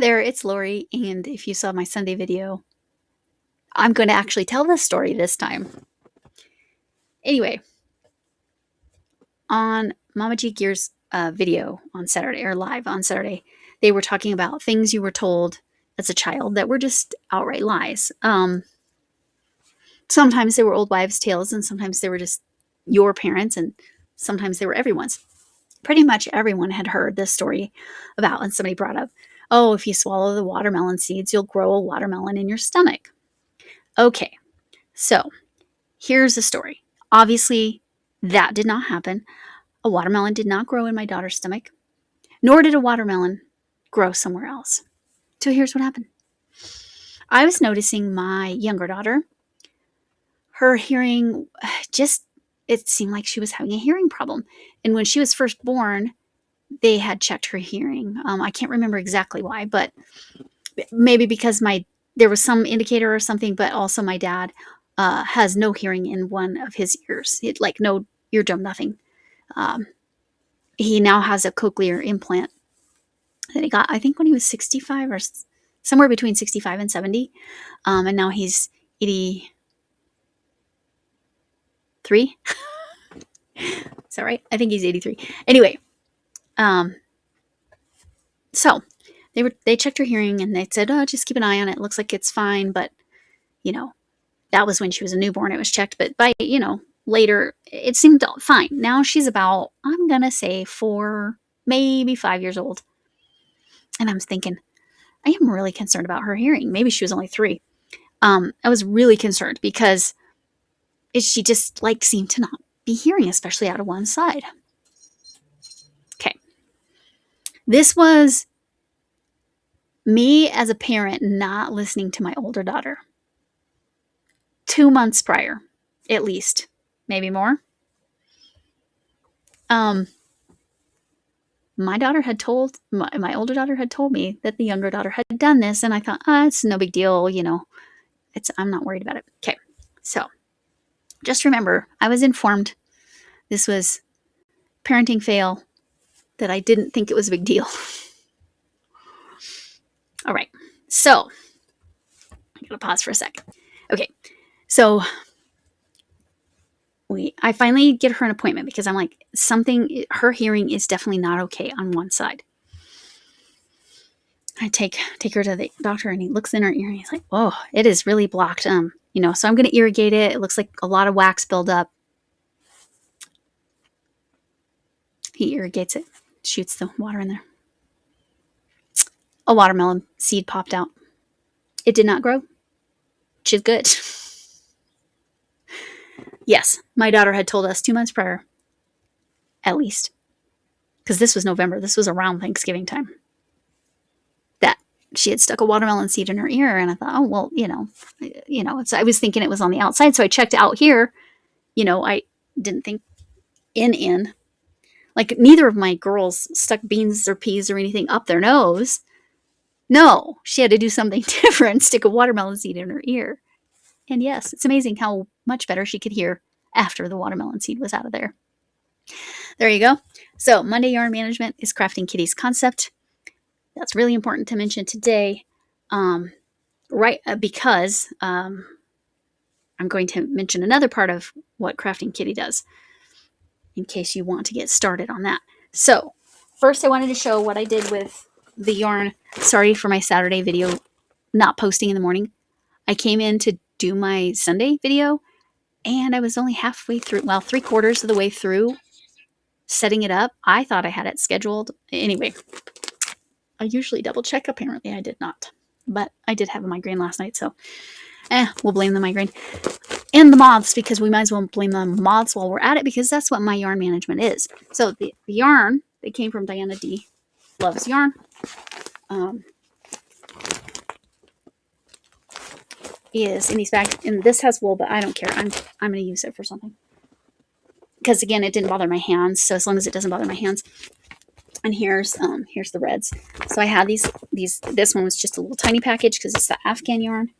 there, it's Lori, and if you saw my Sunday video, I'm going to actually tell this story this time. Anyway, on Mama G Gear's video on Saturday, or live on Saturday, they were talking about things you were told as a child that were just outright lies. Sometimes they were old wives' tales, and sometimes they were just your parents, and sometimes they were everyone's. Pretty much everyone had heard this story about, and somebody brought up, oh, if you swallow the watermelon seeds, you'll grow a watermelon in your stomach. Okay, so here's the story. Obviously, that did not happen. A watermelon did not grow in my daughter's stomach, nor did a watermelon grow somewhere else. So here's what happened. I was noticing my younger daughter, her hearing it seemed like she was having a hearing problem. And when she was first born, they had checked her hearing. I can't remember exactly why, but maybe because there was some indicator or something, but also my dad has no hearing in one of his ears. No eardrum, nothing. He now has a cochlear implant that he got, I think, when he was 65 or somewhere between 65 and 70. And now he's 83. Is that right? I think he's 83. Anyway, so they checked her hearing and they said, oh, just keep an eye on it. It looks like it's fine. But, that was when she was a newborn. It was checked. But by, later, it seemed fine. Now she's about, I'm going to say 4, maybe 5 years old. And I'm thinking, I am really concerned about her hearing. Maybe she was only 3. I was really concerned because she just seemed to not be hearing, especially out of one side. Okay. This was me as a parent not listening to my older daughter. 2 months prior, at least, maybe more. My older daughter had told me that the younger daughter had done this, and I thought, it's no big deal, I'm not worried about it. Okay, so just remember, I was informed this was parenting fail, that I didn't think it was a big deal. All right, so I gotta pause for a sec. Okay, so I finally get her an appointment because I'm like, her hearing is definitely not okay on one side. I take her to the doctor and he looks in her ear and he's like, oh, it is really blocked. So I'm going to irrigate it. It looks like a lot of wax buildup. He irrigates it, shoots the water in there. A watermelon seed popped out. It did not grow. She's good. Yes, my daughter had told us 2 months prior, at least, because this was November. This was around Thanksgiving time, that she had stuck a watermelon seed in her ear. And I thought, oh, well, I was thinking it was on the outside. So I checked out here. I didn't think in. Like, neither of my girls stuck beans or peas or anything up their nose. No, she had to do something different, stick a watermelon seed in her ear. And yes, it's amazing how much better she could hear after the watermelon seed was out of there. There you go. So Monday yarn management is crafting Kittee's concept. That's really important to mention today, because I'm going to mention another part of what Crafting Kittee does in case you want to get started on that. So first I wanted to show what I did with the yarn. Sorry for my Saturday video not posting in the morning. I came in to do my Sunday video and I was only halfway through, 3/4 of the way through setting it up. I thought I had it scheduled. Anyway, I usually double check. Apparently I did not, but I did have a migraine last night. So we'll blame the migraine and the moths, because we might as well blame the moths while we're at it, because that's what my yarn management is. So the yarn that came from Diana D. Loves Yarn. Is in these bags, and this has wool, but I don't care. I'm going to use it for something, because again, it didn't bother my hands. So as long as it doesn't bother my hands. And here's the reds. So I had these. This one was just a little tiny package because it's the Afghan yarn,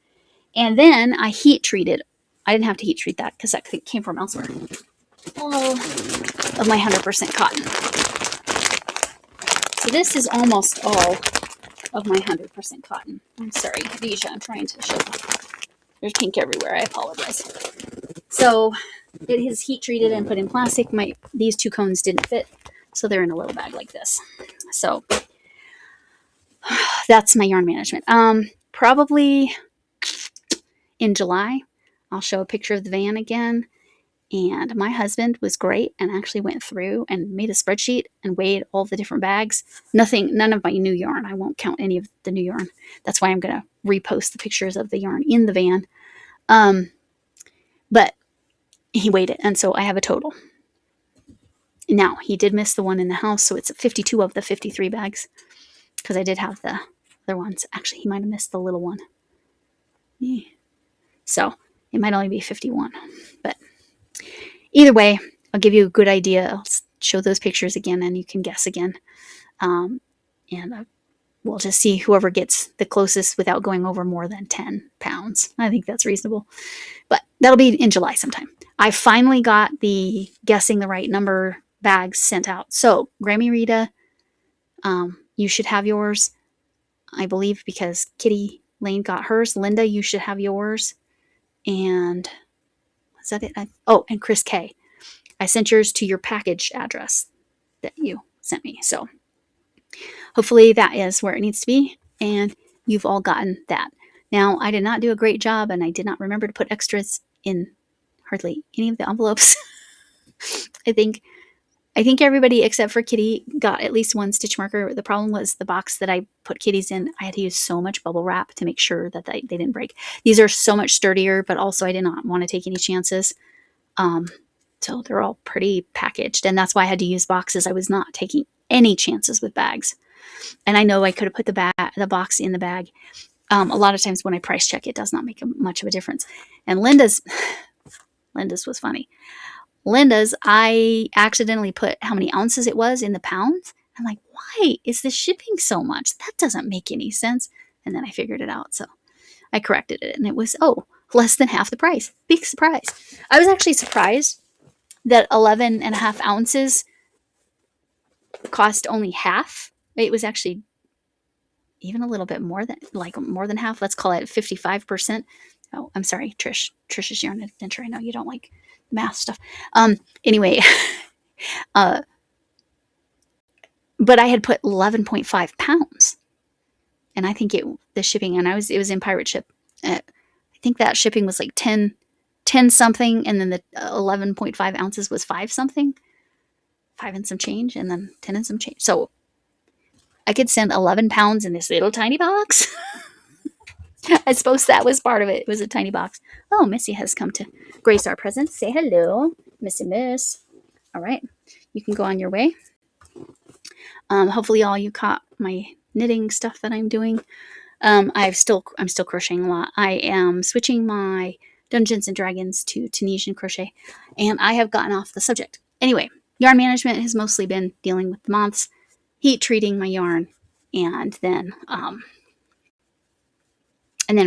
and then I heat treated. I didn't have to heat treat that because that came from elsewhere. All of my 100% cotton. So this is almost all of my 100% cotton. I'm sorry, Deja, I'm trying to show. There's pink everywhere. I apologize. So it is heat treated and put in plastic. These 2 cones didn't fit, so they're in a little bag like this. So that's my yarn management. Probably in July, I'll show a picture of the van again. And my husband was great and actually went through and made a spreadsheet and weighed all the different bags. None of my new yarn. I won't count any of the new yarn. That's why I'm going to repost the pictures of the yarn in the van. But he weighed it, and so I have a total. Now, he did miss the one in the house, so it's 52 of the 53 bags, because I did have the other ones. Actually, he might have missed the little one. Yeah. So it might only be 51, but either way, I'll give you a good idea. I'll show those pictures again, and you can guess again. We'll just see whoever gets the closest without going over more than 10 pounds. I think that's reasonable. But that'll be in July sometime. I finally got the guessing the right number bags sent out. So, Grammy Rita, you should have yours, I believe, because Kittee Lane got hers. Linda, you should have yours. And is that it? And Chris K. I sent yours to your package address that you sent me. So hopefully that is where it needs to be, and you've all gotten that. Now, I did not do a great job, and I did not remember to put extras in hardly any of the envelopes. I think everybody except for Kittee got at least one stitch marker. The problem was the box that I put Kittie's in, I had to use so much bubble wrap to make sure that they didn't break. These are so much sturdier, but also I did not want to take any chances. So they're all pretty packaged, and that's why I had to use boxes. I was not taking any chances with bags. And I know I could have put the box in the bag. A lot of times when I price check, it does not make much of a difference. And Linda's was funny. Linda's, I accidentally put how many ounces it was in the pounds. I'm like, why is this shipping so much? That doesn't make any sense. And then I figured it out. So I corrected it, and it was, less than half the price. Big surprise. I was actually surprised that 11.5 ounces cost only half. It was actually even a little bit more than half. Let's call it 55%. Oh, I'm sorry, Trish. Trish's Yarn Adventure. I know you don't like math stuff. Anyway, but I had put 11.5 pounds, and I think the shipping, and it was in pirate ship. I think that shipping was like 10 something, and then the 11.5 ounces was 5 something, 5 and some change, and then 10 and some change. So I could send 11 pounds in this little tiny box. I suppose that was part of it. It was a tiny box. Oh, Missy has come to grace our presence. Say hello, Missy Miss. All right, you can go on your way. Hopefully all you caught my knitting stuff that I'm doing. I'm still crocheting a lot. I am switching my Dungeons and Dragons to Tunisian crochet, and I have gotten off the subject. Anyway, yarn management has mostly been dealing with the moths, heat treating my yarn, and then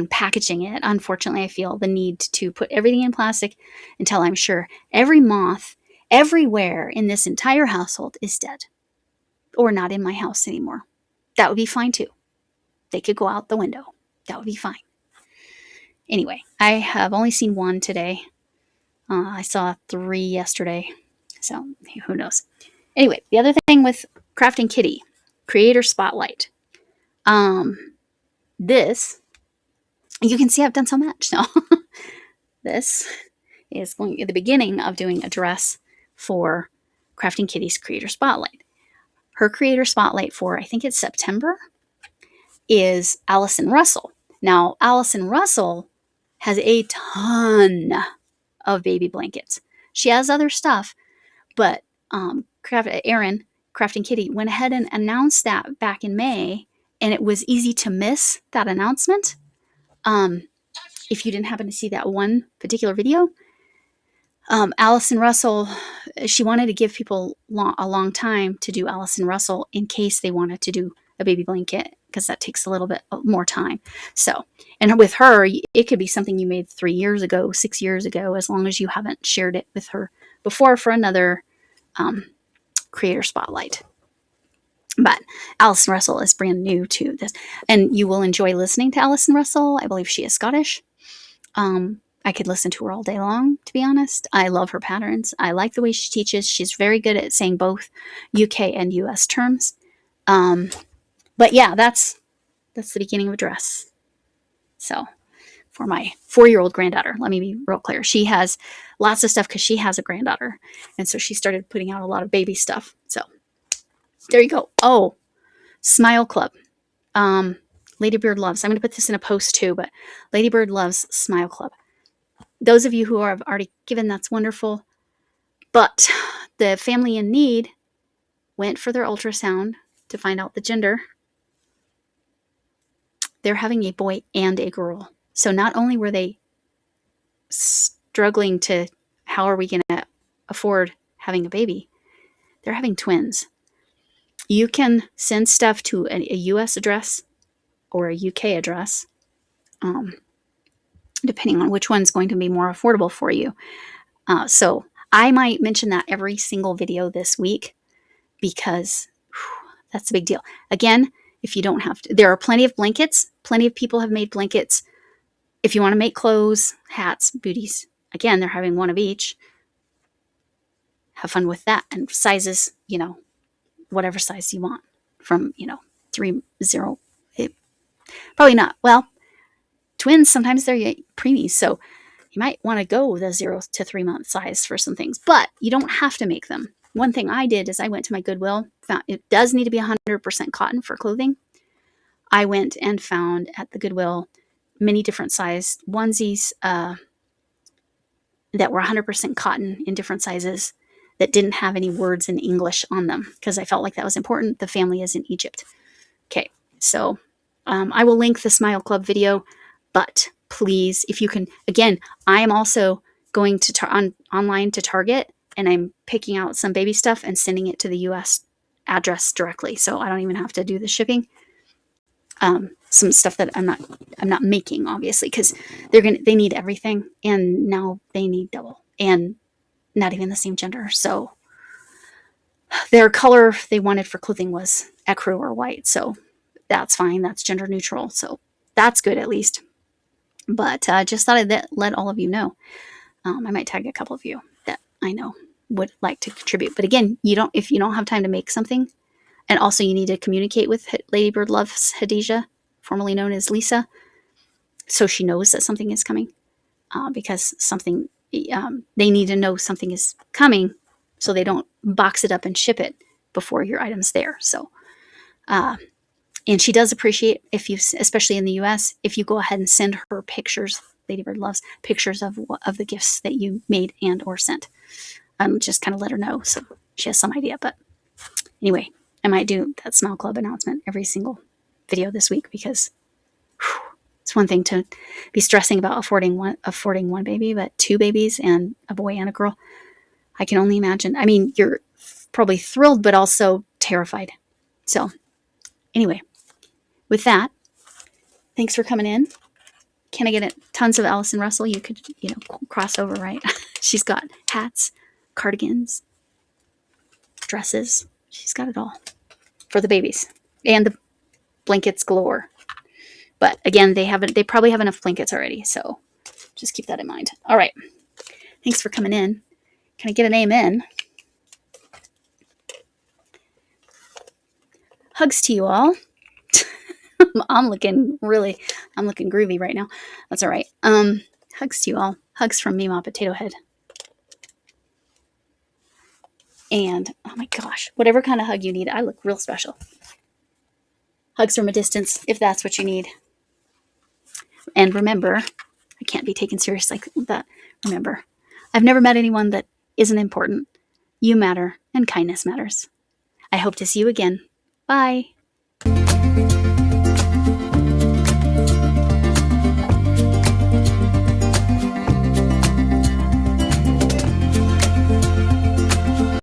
packaging it. Unfortunately, I feel the need to put everything in plastic until I'm sure every moth everywhere in this entire household is dead, or not in my house anymore. That would be fine too. They could go out the window. That would be fine. Anyway, I have only seen one today. I saw 3 yesterday. So who knows? Anyway, the other thing with Crafting Kittee, Creator Spotlight. This, you can see I've done so much now. This is going at the beginning of doing a dress for Crafting Kittee's Creator Spotlight. Her Creator Spotlight for, I think it's September, is Allison Russell. Now, Allison Russell has a ton of baby blankets. She has other stuff, but Erin, Crafting Kittee, went ahead and announced that back in May, and it was easy to miss that announcement. If you didn't happen to see that one particular video, Allison Russell, she wanted to give people a long time to do Allison Russell in case they wanted to do a baby blanket, because that takes a little bit more time. So, and with her, it could be something you made 3 years ago, 6 years ago, as long as you haven't shared it with her before for another Creator Spotlight. But Alison Russell is brand new to this, and you will enjoy listening to Alison Russell. I believe she is Scottish. I could listen to her all day long, to be honest. I love her patterns. I like the way she teaches. She's very good at saying both UK and US terms. But yeah, that's the beginning of a dress. So for my 4-year-old granddaughter, let me be real clear. She has lots of stuff because she has a granddaughter. And so she started putting out a lot of baby stuff. So there you go. Oh, Smile Club. Ladybird loves. I'm going to put this in a post too, but Ladybird loves Smile Club. Those of you who have already given, that's wonderful. But the family in need went for their ultrasound to find out the gender. They're having a boy and a girl. So not only were they struggling to, how are we going to afford having a baby? They're having twins. You can send stuff to a US address or a UK address, depending on which one's going to be more affordable for you. So I might mention that every single video this week because that's a big deal. Again, if you don't have to, there are plenty of blankets. Plenty of people have made blankets. If you want to make clothes, hats, booties, again, they're having one of each. Have fun with that. And sizes, whatever size you want from, 3, 0. Probably not. Well, twins, sometimes they're preemies. So you might want to go with a 0 to 3 month size for some things, but you don't have to make them. One thing I did is I went to my Goodwill, found it does need to be 100% cotton for clothing. I went and found at the Goodwill many different sized onesies that were 100% cotton in different sizes that didn't have any words in English on them because I felt like that was important. The family is in Egypt. Okay, so I will link the Smile Club video, but please, if you can, again, I am also going to online to Target, and I'm picking out some baby stuff and sending it to the US address directly, so I don't even have to do the shipping. Some stuff that I'm not making, obviously, because they need everything, and now they need double, and not even the same gender. So their color they wanted for clothing was ecru or white, so that's fine. That's gender neutral, so that's good at least. But just thought I'd let all of you know. I might tag a couple of you that I know would like to contribute. But again, if you don't have time to make something, and also you need to communicate with Ladybird Loves Hadijah, formerly known as Lisa, so she knows that something is coming, because something they need to know something is coming, so they don't box it up and ship it before your item's there. So. And she does appreciate if you, especially in the US, if you go ahead and send her pictures. Ladybird loves pictures of the gifts that you made and or sent. Just kind of let her know so she has some idea. But anyway, I might do that Smile Club announcement every single video this week because it's one thing to be stressing about affording one baby, but 2 babies and a boy and a girl. I can only imagine. I mean, you're probably thrilled, but also terrified. So anyway. With that, thanks for coming in. Can I get tons of Alison Russell? You could, cross over, right? She's got hats, cardigans, dresses. She's got it all for the babies and the blankets galore. But again, they probably have enough blankets already, so just keep that in mind. All right. Thanks for coming in. Can I get an amen? Hugs to you all. I'm looking groovy right now. That's all right. Hugs to you all. Hugs from Mima Potato Head. And oh my gosh, whatever kind of hug you need, I look real special. Hugs from a distance, if that's what you need. And remember, I can't be taken serious like that. Remember, I've never met anyone that isn't important. You matter, and kindness matters. I hope to see you again. Bye.